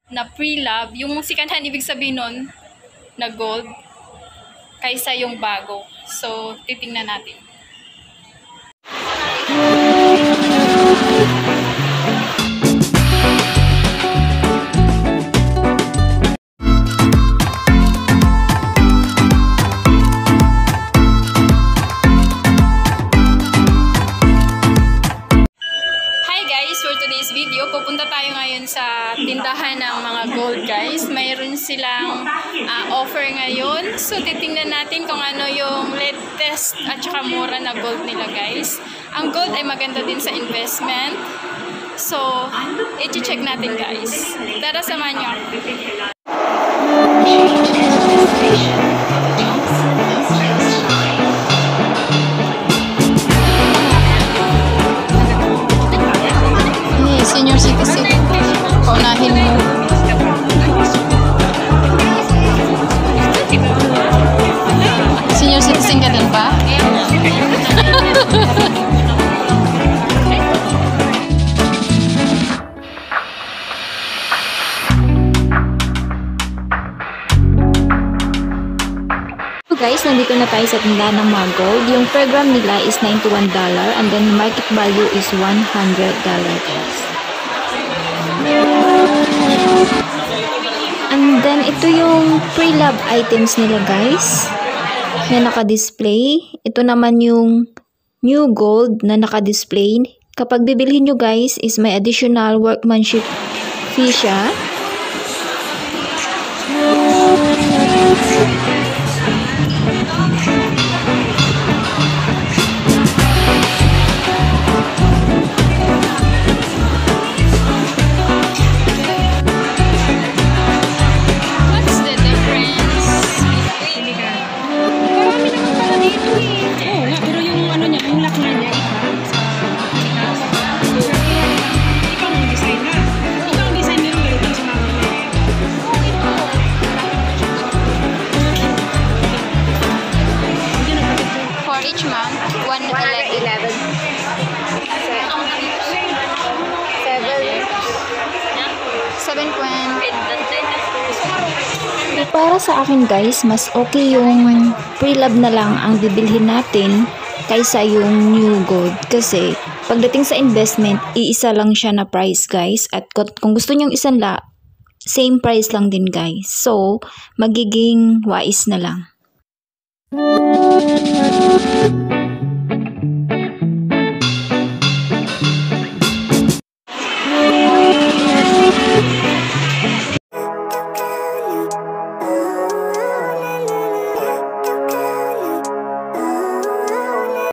na pre-love, yung second hand ibig sabihin nun na gold kaysa yung bago. So, titingnan natin. Pupunta tayo ngayon sa tindahan ng mga gold, guys. Mayroon silang offer ngayon. So, titingnan natin kung ano yung latest at saka mura na gold nila, guys. Ang gold ay maganda din sa investment. So, i-check natin, guys. Tara, samahan nyo ako. Senior citizen, paunahin mo. Senior citizen ka din ba? So guys, nandito na tayo sa tindahan ng mga gold. Yung per gram nila is $91 and then market value is $100, guys. And then, ito yung pre-love items nila, guys, na naka-display. Ito naman yung new gold na naka-display. Kapag bibilhin nyo, guys, is may additional workmanship fee siya. Each month, 111. 7. Para sa akin, guys, mas okay yung pre-love na lang ang bibilhin natin kaysa yung new gold. Kasi pagdating sa investment, iisa lang siya na price, guys. At kung gusto nyong isang same price lang din, guys. So, magiging wise na lang.